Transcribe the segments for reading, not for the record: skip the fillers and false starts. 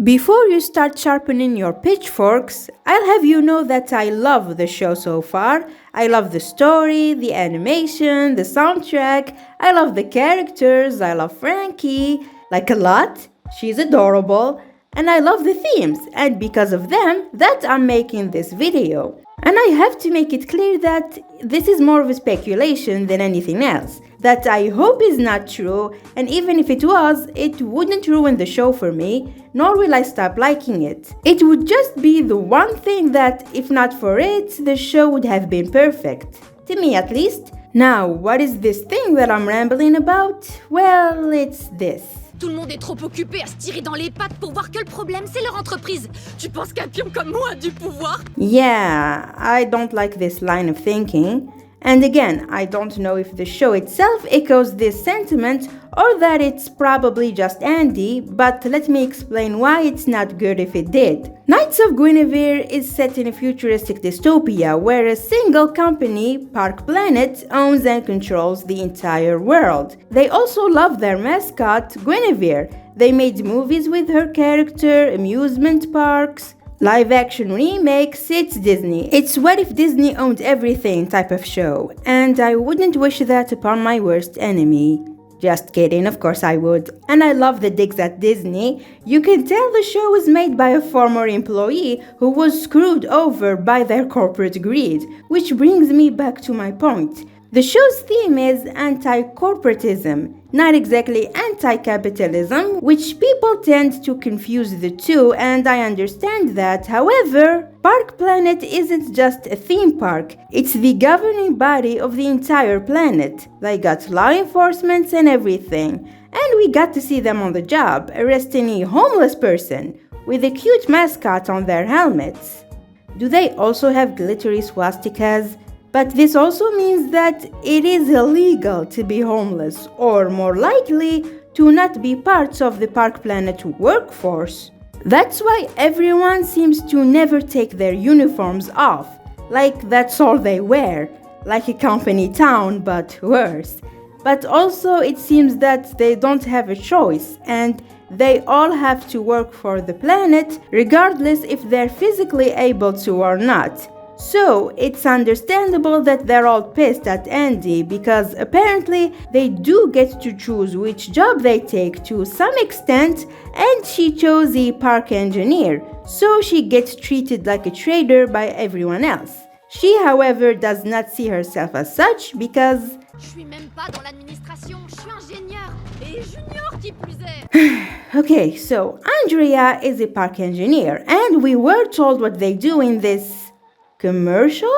Before you start sharpening your pitchforks, I'll have you know that I love the show so far. I love the story, the animation, the soundtrack. I love the characters. I love Frankie, like a lot. She's adorable. And I love the themes, and because of them, that I'm making this video. And I have to make it clear that this is more of a speculation than anything else. That I hope is not true, and even if it was, it wouldn't ruin the show for me, nor will I stop liking it. It would just be the one thing that, if not for it, the show would have been perfect. To me at least. Now, what is this thing that I'm rambling about? Well, it's this. Tout le monde est trop occupé à se tirer dans les pattes pour voir que le problème, c'est leur entreprise. Tu penses qu'un pion comme moi a du pouvoir? Yeah, I don't like this line of thinking. And again, I don't know if the show itself echoes this sentiment or that it's probably just Andy, but let me explain why it's not good if it did. Knights of Guinevere is set in a futuristic dystopia where a single company, Park Planet, owns and controls the entire world. They also love their mascot, Guinevere. They made movies with her character, amusement parks, live-action remakes. It's Disney. It's what if Disney owned everything type of show, and I wouldn't wish that upon my worst enemy. Just kidding, of course I would. And I love the digs at Disney. You can tell the show was made by a former employee who was screwed over by their corporate greed, which brings me back to my point. The show's theme is anti-corporatism, not exactly anti-capitalism, which people tend to confuse the two, and I understand that. However, Park Planet isn't just a theme park, it's the governing body of the entire planet. They got law enforcement and everything, and we got to see them on the job, arresting a homeless person with a cute mascot on their helmets. Do they also have glittery swastikas? But this also means that it is illegal to be homeless, or more likely, to not be parts of the Park Planet workforce. That's why everyone seems to never take their uniforms off, like that's all they wear, like a company town, but worse. But also it seems that they don't have a choice, and they all have to work for the planet, regardless if they're physically able to or not. So, it's understandable that they're all pissed at Andy because apparently they do get to choose which job they take to some extent, and she chose a park engineer, so she gets treated like a traitor by everyone else. She, however, does not see herself as such because... Je suis même pas dans l'administration, je suis ingénieur et junior qui plus est. Okay, so Andrea is a park engineer, and we were told what they do in this... commercial?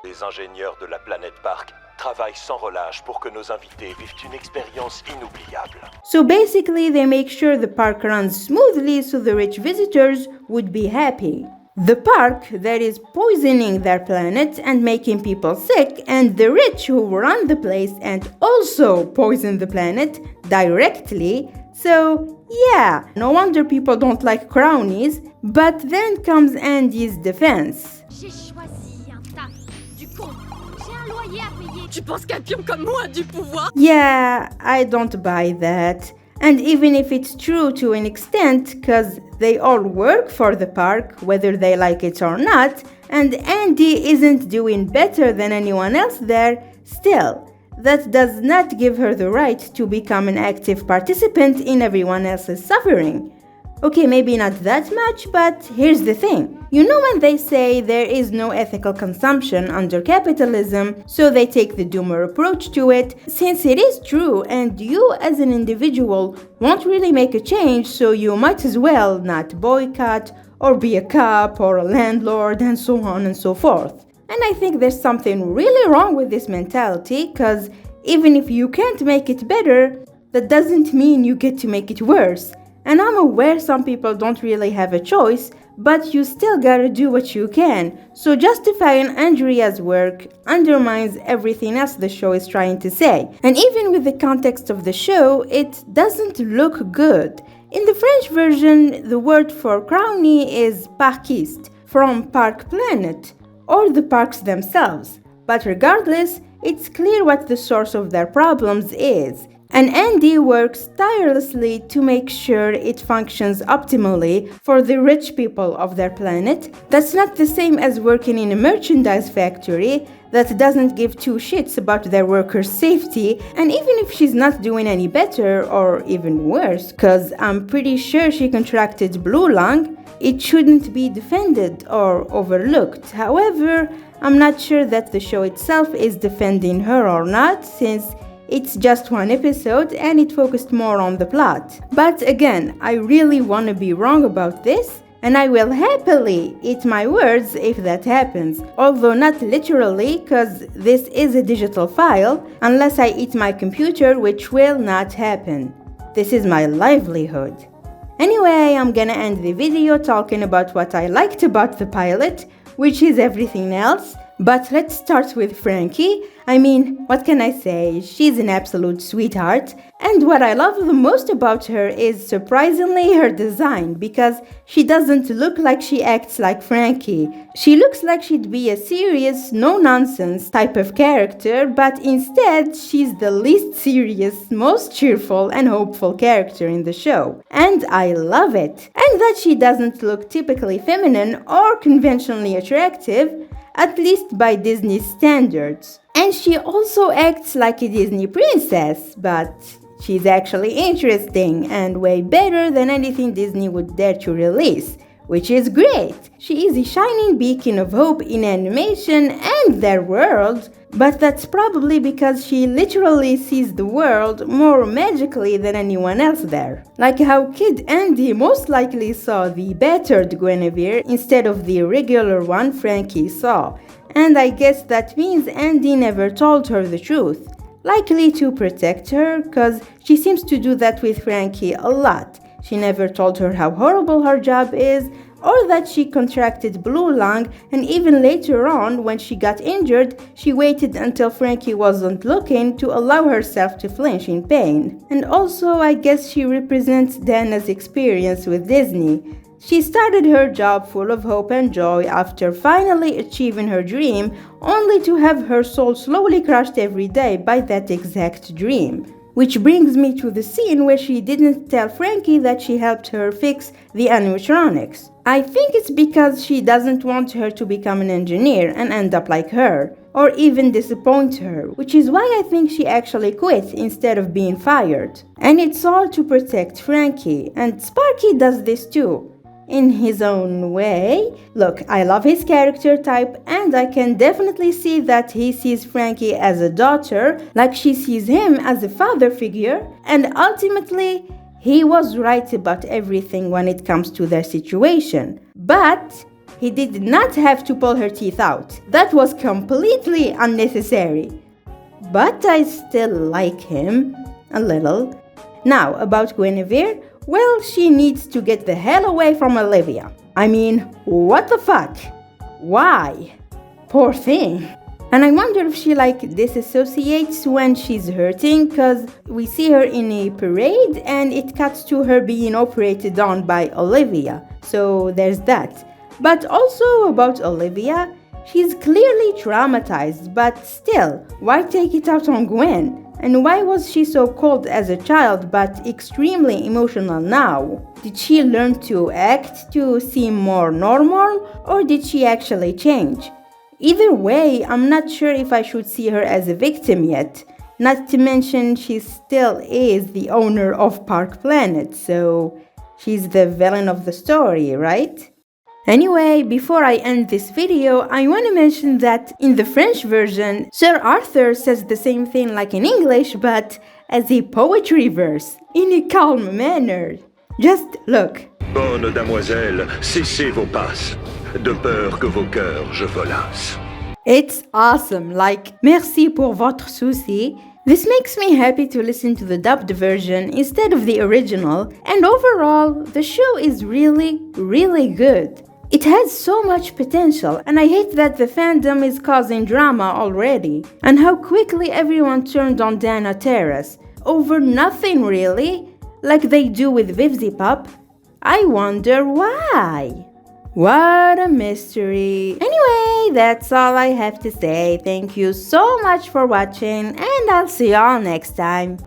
Les ingénieurs de la planète Park travaillent sans relâche pour que nos invités vivent une expérience inoubliable. So basically they make sure the park runs smoothly so the rich visitors would be happy. The park that is poisoning their planet and making people sick, and the rich who run the place and also poison the planet directly. So yeah, no wonder people don't like crownies. But then comes Andy's defense. J'ai choisi un taf, du con. J'ai un loyer à payer. Tu penses qu'un pion comme moi a du pouvoir? Yeah, I don't buy that. And even if it's true to an extent, cause they all work for the park, whether they like it or not, and Andy isn't doing better than anyone else there, still, that does not give her the right to become an active participant in everyone else's suffering. Okay, maybe not that much, but here's the thing. You know when they say there is no ethical consumption under capitalism, so they take the doomer approach to it, since it is true and you as an individual won't really make a change, so you might as well not boycott or be a cop or a landlord and so on and so forth. And I think there's something really wrong with this mentality, because even if you can't make it better, that doesn't mean you get to make it worse. And I'm aware some people don't really have a choice, but you still gotta do what you can. So justifying Andrea's work undermines everything else the show is trying to say. And even with the context of the show, it doesn't look good. In the French version, the word for crownie is parkiste, from Park Planet, or the parks themselves. But regardless, it's clear what the source of their problems is. And Andy works tirelessly to make sure it functions optimally for the rich people of their planet. That's not the same as working in a merchandise factory that doesn't give two shits about their workers' safety. And even if she's not doing any better, or even worse, because I'm pretty sure she contracted blue lung, it shouldn't be defended or overlooked. However, I'm not sure that the show itself is defending her or not, since it's just one episode and it focused more on the plot. But again, I really want to be wrong about this, and I will happily eat my words if that happens. Although not literally, cause this is a digital file, unless I eat my computer, which will not happen. This is my livelihood. Anyway, I'm gonna end the video talking about what I liked about the pilot, which is everything else. But let's start with Frankie. I mean, what can I say? She's an absolute sweetheart. And what I love the most about her is surprisingly her design, because she doesn't look like she acts like Frankie. She looks like she'd be a serious, no-nonsense type of character, but instead she's the least serious, most cheerful and hopeful character in the show. And I love it. And that she doesn't look typically feminine or conventionally attractive, at least by Disney's standards. And she also acts like a Disney princess, but she's actually interesting and way better than anything Disney would dare to release, which is great. She is a shining beacon of hope in animation and their world, but that's probably because she literally sees the world more magically than anyone else there. Like how Kid Andy most likely saw the battered Guinevere instead of the regular one Frankie saw. And I guess that means Andy never told her the truth. Likely to protect her, cause she seems to do that with Frankie a lot. She never told her how horrible her job is, or that she contracted blue lung, and even later on, when she got injured, she waited until Frankie wasn't looking to allow herself to flinch in pain. And also, I guess she represents Dana's experience with Disney. She started her job full of hope and joy after finally achieving her dream, only to have her soul slowly crushed every day by that exact dream. Which brings me to the scene where she didn't tell Frankie that she helped her fix the animatronics. I think it's because she doesn't want her to become an engineer and end up like her, or even disappoint her, which is why I think she actually quit instead of being fired. And it's all to protect Frankie, and Sparky does this too, in his own way. Look, I love his character type, and I can definitely see that he sees Frankie as a daughter, like she sees him as a father figure, and ultimately, he was right about everything when it comes to their situation. But he did not have to pull her teeth out. That was completely unnecessary. But I still like him a little. Now, about Guinevere, well, she needs to get the hell away from Olivia. I mean, what the fuck? Why? Poor thing. And I wonder if she disassociates when she's hurting, cause we see her in a parade and it cuts to her being operated on by Olivia. So there's that. But also about Olivia, she's clearly traumatized, but still, why take it out on Gwen? And why was she so cold as a child but extremely emotional now? Did she learn to act to seem more normal, or did she actually change? Either way, I'm not sure if I should see her as a victim yet. Not to mention she still is the owner of Park Planet, so she's the villain of the story, right? Anyway, before I end this video, I want to mention that in the French version, Sir Arthur says the same thing like in English, but as a poetry verse, in a calm manner. Just look. Bonne damoiselle, cessez vos passes, de peur que vos cœurs je volasse. It's awesome, merci pour votre souci. This makes me happy to listen to the dubbed version instead of the original, and overall, the show is really, really good. It has so much potential, and I hate that the fandom is causing drama already, and how quickly everyone turned on Dana Terrace, over nothing really, like they do with Vivziepop. I wonder why. What a mystery. Anyway, that's all I have to say. Thank you so much for watching, and I'll see y'all next time.